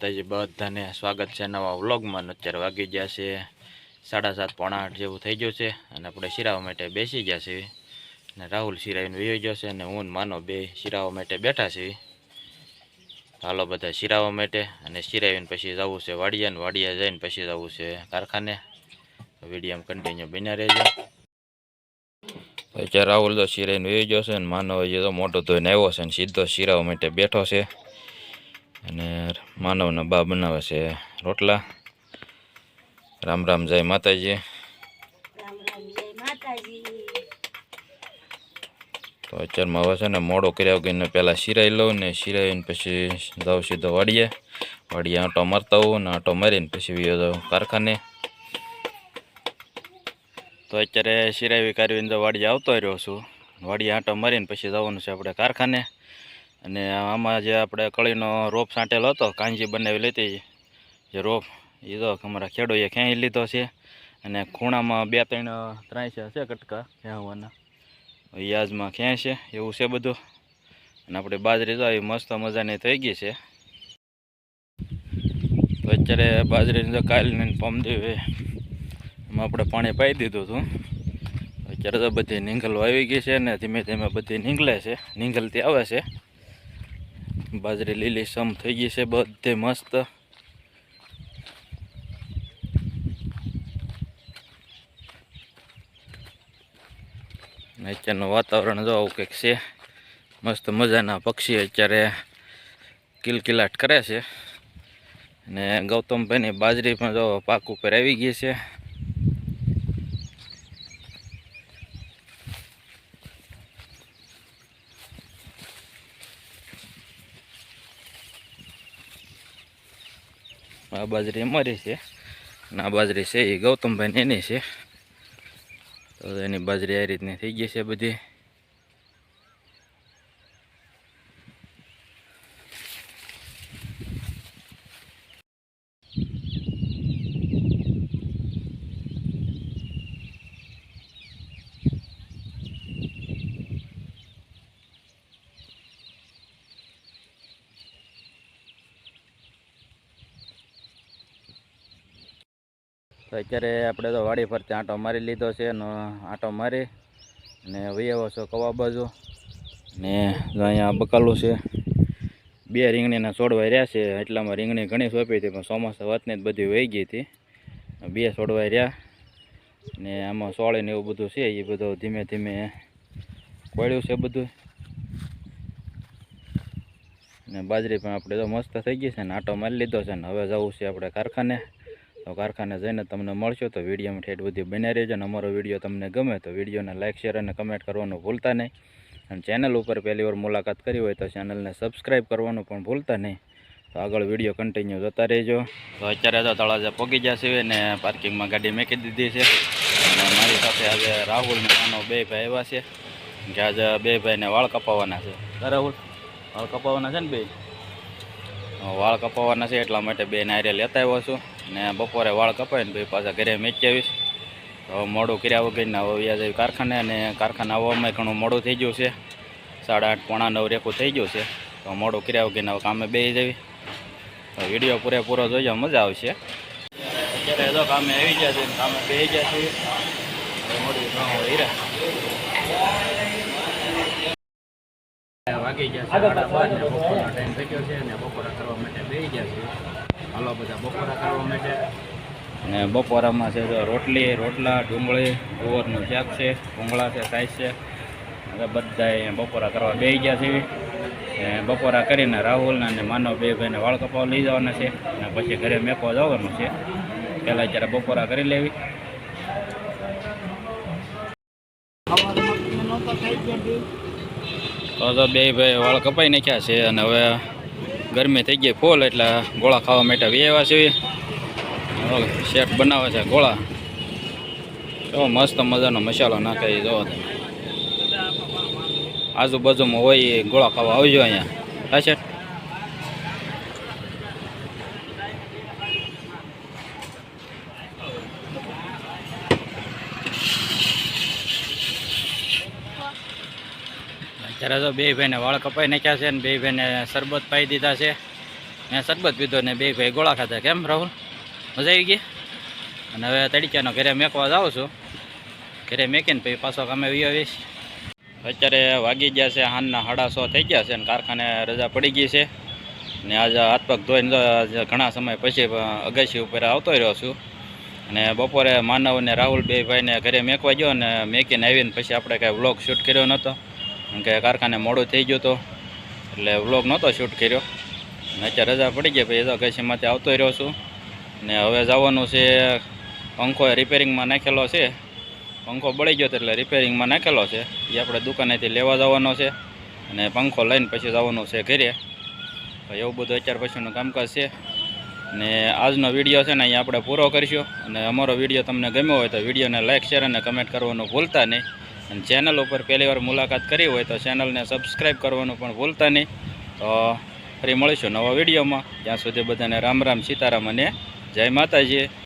માતાજી બધાને સ્વાગત છે નવા વ્લોગમાં। અત્યારે વાગી ગયા છે 7:30 પોણા 8 જેવું થઈ ગયું છે અને આપણે શિરાવા માટે બેસી ગયા છે અને રાહુલ શિરાવીને વયો ગયો છે અને હું માનો બે શિરાવા માટે બેઠા છે। હાલો બધા શિરાવા માટે અને શિરાવીને પછી જવું છે વાડિયા, ને વાડિયા જઈને પછી જવું છે કારખાને। વિડીયોમાં કન્ટિન્યુ બન્યા રહેજો। અત્યારે રાહુલ તો શિરાવીને વયો ગયો છે અને માનો હજી તો મોટો ધોઈને આવ્યો છે અને સીધો શિરાવા માટે બેઠો છે અને માનવના બા બનાવે છે રોટલા। રામ રામ જય માતાજી। રામ રામ જય માતાજી। તો અત્યારમાં હવે છે ને મોડો કર્યા વગરને પહેલાં શિરાઈ લઉં ને શિરાવીને પછી જાઉં સીધો વાડીએ આંટો મારતા હોઉં ને આંટો મારીને પછી વયો જાઉં કારખાને। તો અત્યારે શિરાવી કારવીને તો વાડીએ આવતો રહ્યો છું। વાડીએ આંટો મારીને પછી જવાનું છે આપણે કારખાને। અને આમાં જે આપણે કળીનો રોપ છાંટેલો હતો કાંજી બનાવી લેતી જે રોપ એ તો અમારા ખેડૂએ ખેંચી લીધો છે અને ખૂણામાં 2-3 ત્રાંસ્યા છે કટકા ખેંચવાના એ આજમાં ખેંચે એવું છે બધું। અને આપણે બાજરી તો આવી મસ્ત મજાની થઈ ગઈ છે। તો અત્યારે બાજરીની તો કાલની પમદી એમાં આપણે પાણી પાઈ દીધું હતું। અત્યારે તો બધી નીંગલો આવી ગઈ છે ને ધીમે ધીમે બધી નીંગલે છે, નીંગલતી આવે છે। બાજરી લીલી સમ થઈ ગઈ છે બધે મસ્ત। અત્યારનું વાતાવરણ જો આવું કંઈક છે મસ્ત મજાના પક્ષી અત્યારે કિલકિલાટ કરે છે અને ગૌતમભાઈની બાજરી પણ જો પાક ઉપર આવી ગઈ છે। આ બાજરી અમારી છે અને આ બાજરી છે એ ગૌતમભાઈ એની છે। તો એની બાજરી આ રીતની થઈ ગઈ છે બધી। તો અત્યારે આપણે તો વાડી ફરતે આંટો મારી લીધો છે અને આંટો મારી અને વૈયાવો છો કવા બાજુ ને અહીંયા બકાલું છે 2 રીંગણીના છોડવા રહ્યા છે। એટલામાં રીંગણી ઘણી સોંપી હતી પણ ચોમાસા વાતને જ બધી વહી ગઈ હતી। 2 છોડવા રહ્યા ને આમાં સોળીને એવું બધું છે એ બધું ધીમે ધીમે કોળ્યું છે બધું। ને બાજરી પણ આપણે તો મસ્ત થઈ ગઈ છે ને આંટો મારી લીધો છે ને હવે જવું છે આપણે કારખાને। તો કારખાને જઈને તમને મળશો તો વિડીયોમાં ઠેઠ બધી બન્યા રહેજો। અને અમારો વિડીયો તમને ગમે તો વિડીયોને લાઇક શેર અને કમેન્ટ કરવાનું ભૂલતા નહીં। અને ચેનલ ઉપર પહેલી વાર મુલાકાત કરી હોય તો ચેનલને સબસ્ક્રાઈબ કરવાનું પણ ભૂલતા નહીં। તો આગળ વિડીયો કન્ટિન્યુ જોતા રહેજો। તો અત્યારે તો તળાજા પહોંચી ગયા છે ને પાર્કિંગમાં ગાડી મૂકી દીધી છે અને મારી સાથે આજે રાહુલ ને નાનો 2 ભાઈ આવ્યા છે કે આજે 2 ભાઈને વાળ કપાવવાના છે। રાહુલ વાળ કપાવવાના છે ને 2 વાળ કપાવવાના છે એટલા માટે 2 નાયરે લેતા આવ્યો છું ને બપોરે વાળ કપાવીને ભાઈ પાછા ઘરે મેચી આવીશ। તો મોડું કર્યા વગરને હવે વ્યા જાય કારખાને અને કારખાને આવવામાં ઘણું મોડું થઈ ગયું છે 8:30 પોણા 9 રેખું થઈ ગયું છે। તો મોડું કર્યા વગરને હવે કામે બેસી જવી। તો વિડીયો પૂરેપૂરો જોજો મજા આવશે। અત્યારે તો કામે આવી ગયા છે કામે બેસી ગયા છે મોડું હીરા વાગી ગયા છે 12:30 ને બપોરનો ટાઈમ થઈ ગયો છે અને બપોરા કરવા માટે બેસી ગયા છે। હાલો બધા બપોરા કરવા માટે ને બપોરામાં છે તો રોટલા ડુંગળી ગોળનું શાક છે, ભૂંગળા છે, સાઈઝ છે। હવે બધા અહીંયા બપોરા કરવા બેસી ગયા છે ને બપોરા કરીને રાહુલને અને માનવ 2 ભાઈને વાળ કપાવા લઈ જવાના છે અને પછી ઘરે મેકવા જવાનું છે। પહેલાં અત્યારે બપોરા કરી લેવી। તો 2 ભાઈ વાળ કપાઈ નાખ્યા છે અને હવે ગરમી થઈ ગઈ ફૂલ એટલે ગોળા ખાવા માટે આવ્યા છે। શેઠ બનાવે છે ગોળા જો મસ્ત મજાનો મસાલો નાખે જો આજુબાજુમાં હોય એ ગોળા ખાવા આવજો અહીંયા હા શેઠ। અત્યારે તો 2 ભાઈને વાળ કપાઈ નાખ્યા છે અને 2 ભાઈને શરબત પાઈ દીધા છે મેં સરબત પીધો ને બે ભાઈ ગોળા ખાધા. કેમ રાહુલ, મજા આવી ગઈ? અને હવે તડીચાનો ઘરે મેકવા જાઉં છું. ઘરે મેકીને પછી પાછો કામે આવીશ. અત્યારે વાગી ગયા છે હાનના 6:30 થઈ ગયા છે અને કારખાને રજા પડી ગઈ છે. ને આજે હાથ પગ ધોઈને ઘણા સમય પછી અગાશી ઉપર આવતો રહ્યો છું. અને બપોરે માનવ અને રાહુલ બે ભાઈને ઘરે મેકવા ગયો અને મેકીને આવીને પછી આપણે કાંઈ વ્લોગ શૂટ કર્યો નહોતો, કારણ કે કારખાને મોડું થઈ ગયું હતું એટલે વ્લોગ નહોતો શૂટ કર્યો. અને અત્યારે રજા પડી ગઈ પછી અગાશીમાંથી આવતો રહ્યો છું. ને હવે જવાનું છે, પંખો રિપેરિંગમાં નાખેલો છે. પંખો બળી ગયો હતો એટલે રિપેરિંગમાં નાખેલો છે. એ આપણે દુકાનેથી લેવા જવાનો છે અને પંખો લઈને પછી જવાનું છે ઘરે. એવું બધું અત્યાર પછીનું કામકાજ છે. ને આજનો વિડીયો છે ને અહીંયા આપણે પૂરો કરીશું. અને અમારો વિડીયો તમને ગમ્યો હોય તો વિડીયોને લાઇક, શેર અને કમેન્ટ કરવાનું ભૂલતા નહીં. અને ચેનલ ઉપર પહેલીવાર મુલાકાત કરી હોય તો ચેનલને સબસ્ક્રાઈબ કરવાનું પણ ભૂલતા નહીં. તો ફરી મળીશું નવા વિડીયોમાં. ત્યાં સુધી બધાને રામ રામ, સીતારામ અને જય માતાજી.